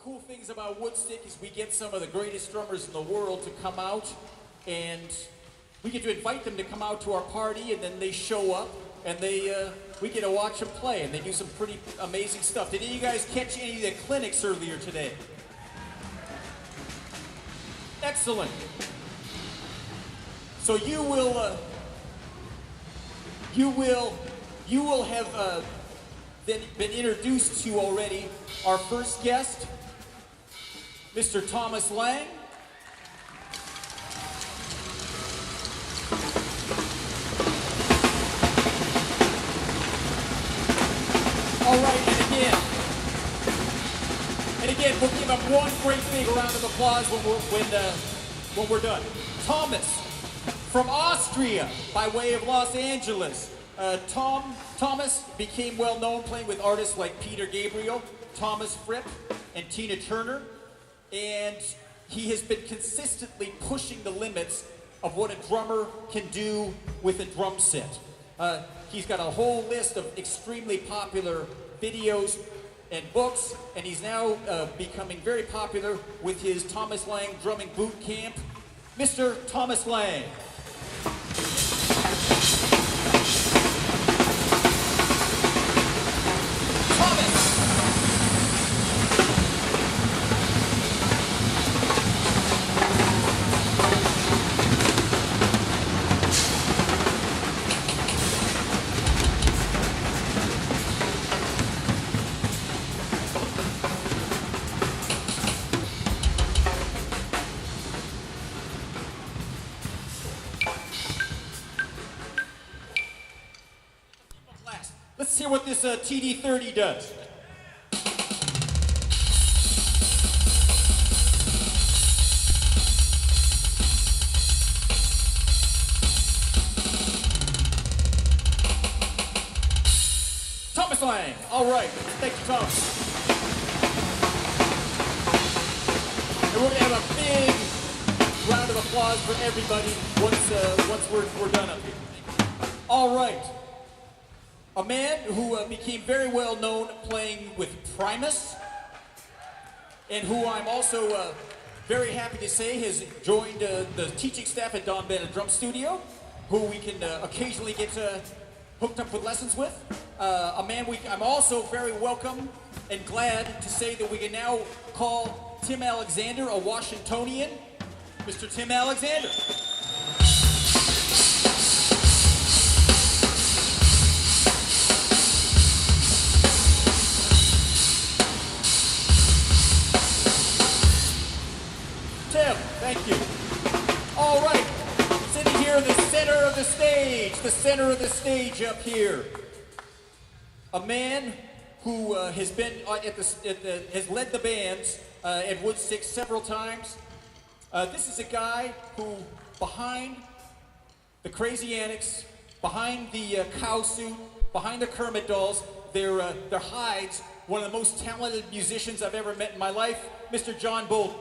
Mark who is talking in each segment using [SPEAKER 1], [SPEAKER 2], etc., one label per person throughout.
[SPEAKER 1] cool things about Woodstick is we get some of the greatest drummers in the world to come out, and we get to invite them to come out to our party, and then they show up, and we get to watch them play, and they do some pretty amazing stuff. Did any of you guys catch any of the clinics earlier today? Excellent. So you will have been introduced to already our first guest, Mr. Thomas Lang. All right, and again, we'll give him one great big round of applause when we're done. Thomas, from Austria, by way of Los Angeles. Thomas became well known playing with artists like Peter Gabriel, Thomas Fripp, and Tina Turner, and he has been consistently pushing the limits of what a drummer can do with a drum set. He's got a whole list of extremely popular videos and books, and he's now becoming very popular with his Thomas Lang Drumming Boot Camp. Mr. Thomas Lang. Let's hear what this TD-30 does. Thomas Lang. All right. Thank you, Thomas. And we're going to have a big round of applause for everybody once we're done up here. All right. A man who became very well known playing with Primus, and who I'm also very happy to say has joined the teaching staff at Don Bennett Drum Studio, who we can occasionally get hooked up with lessons with. A man I'm also very welcome and glad to say that we can now call Tim Alexander a Washingtonian. Mr. Tim Alexander. Tim, thank you. All right, sitting here in the center of the stage up here. A man who has been has led the bands at Woodstick several times. This is a guy who, behind the Crazy Antics, behind the cow suit, behind the Kermit dolls, their hides, one of the most talented musicians I've ever met in my life, Mr. John Bolton.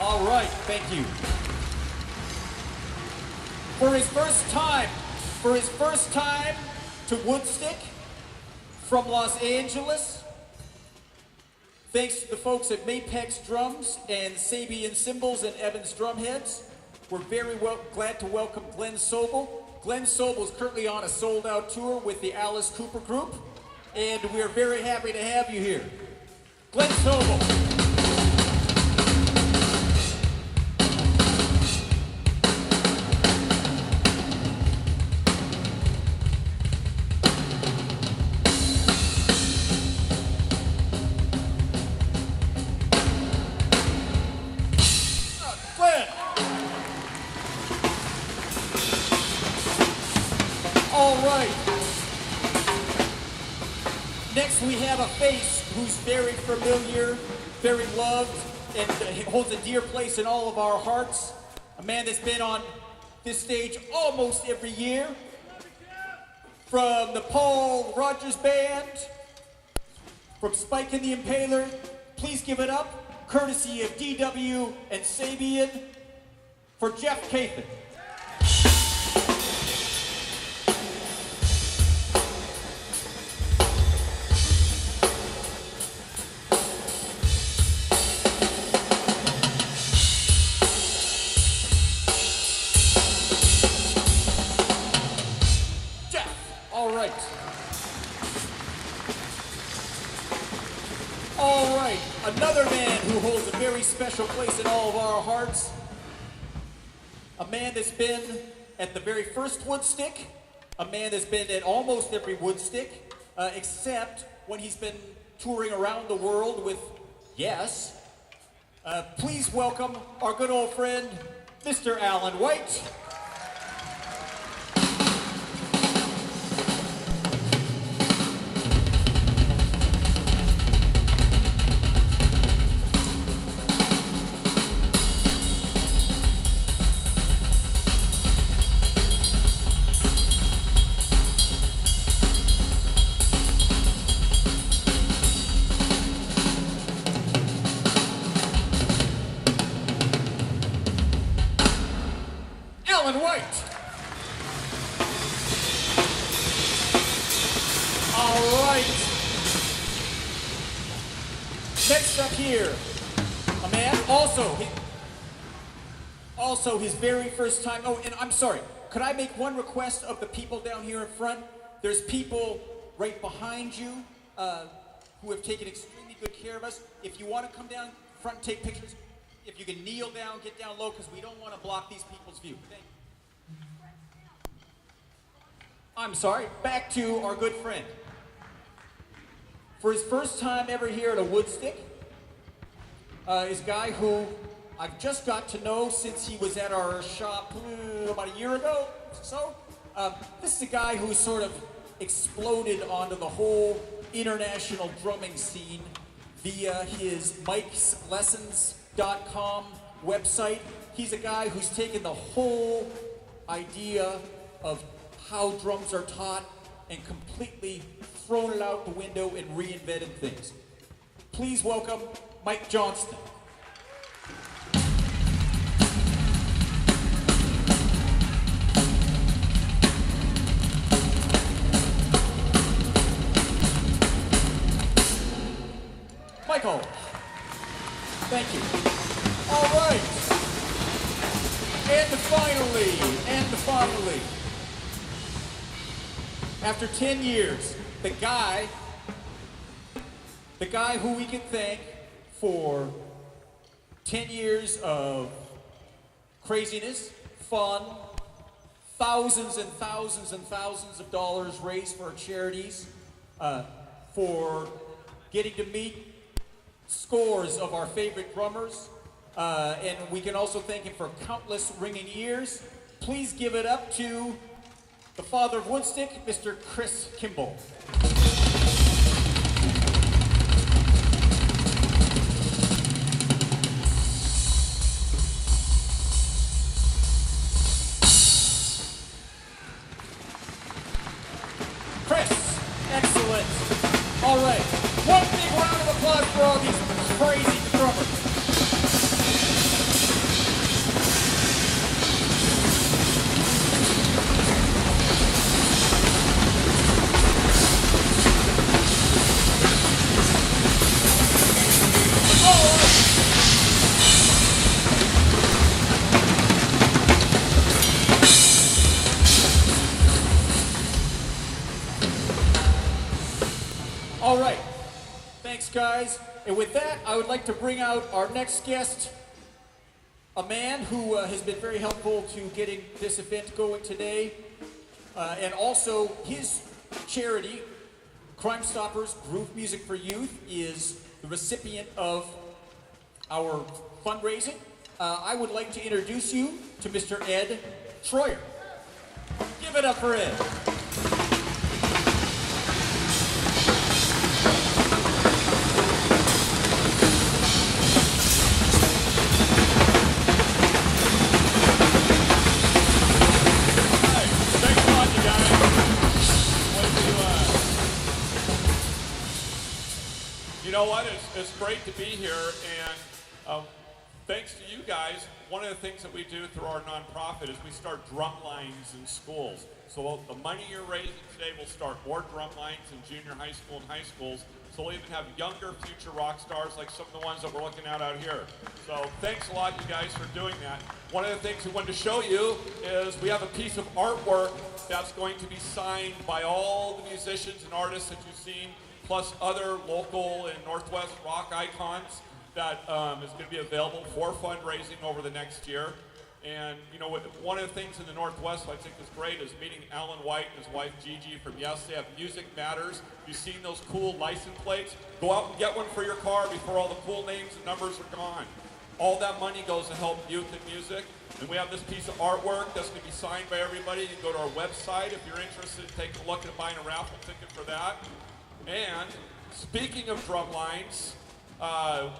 [SPEAKER 1] All right, thank you. For his first time to Woodstick from Los Angeles, thanks to the folks at Mapex Drums and Sabian Cymbals and Evans Drumheads, we're very glad to welcome Glenn Sobel. Glenn Sobel is currently on a sold-out tour with the Alice Cooper Group, and we're very happy to have you here. Glenn Sobel. All right. Next we have a face who's very familiar, very loved, and holds a dear place in all of our hearts. A man that's been on this stage almost every year. From the Paul Rogers Band, from Spike and the Impaler, please give it up, courtesy of DW and Sabian, for Jeff Cathan. All right, another man who holds a very special place in all of our hearts. A man that's been at the very first Woodstick. A man that's been at almost every Woodstick, except when he's been touring around the world with Yes. Please welcome our good old friend, Mr. Alan White. Alan White. All right. Next up here, a man also his very first time. Oh, and I'm sorry. Could I make one request of the people down here in front? There's people right behind you who have taken extremely good care of us. If you want to come down front and take pictures, if you can kneel down, get down low, because we don't want to block these people's view. Thank you. I'm sorry, back to our good friend. For his first time ever here at a Woodstick, is a guy who I've just got to know since he was at our shop about a year ago or so. This is a guy who sort of exploded onto the whole international drumming scene via his Mike'sLessons.com website. He's a guy who's taken the whole idea of how drums are taught and completely thrown it out the window and reinvented things. Please welcome Mike Johnston. Michael, thank you. All right. And finally, after 10 years, the guy who we can thank for 10 years of craziness, fun, thousands and thousands and thousands of dollars raised for charities, for getting to meet scores of our favorite drummers, and we can also thank him for countless ringing ears. Please give it up to the father of Woodstick, Mr. Chris Kimball. Chris, excellent. All right, one big round of applause for all these crazy drummers. All right, thanks guys. And with that, I would like to bring out our next guest, a man who has been very helpful to getting this event going today. And also his charity, Crime Stoppers Groove Music for Youth, is the recipient of our fundraising. I would like to introduce you to Mr. Ed Troyer. Give it up for Ed.
[SPEAKER 2] You know what? It's great to be here, and Thanks to you guys, one of the things that we do through our nonprofit is we start drum lines in schools. So the money you're raising today will start more drum lines in junior high school and high schools. So we'll even have younger future rock stars like some of the ones that we're looking at out here. So thanks a lot, you guys, for doing that. One of the things we wanted to show you is we have a piece of artwork that's going to be signed by all the musicians and artists that you've seen, plus other local and Northwest rock icons that is going to be available for fundraising over the next year. And you know, one of the things in the Northwest I think is great is meeting Alan White and his wife Gigi from Yes. They have Music Matters. You've seen those cool license plates? Go out and get one for your car before all the cool names and numbers are gone. All that money goes to help youth in music. And we have this piece of artwork that's going to be signed by everybody. You can go to our website if you're interested in taking a look at buying a raffle ticket for that. And speaking of drum lines,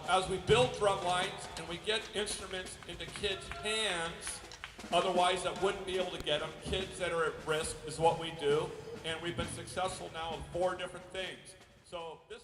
[SPEAKER 2] as we build drum lines and we get instruments into kids' hands, otherwise that wouldn't be able to get them, kids that are at risk is what we do. And we've been successful now in 4 different things. So this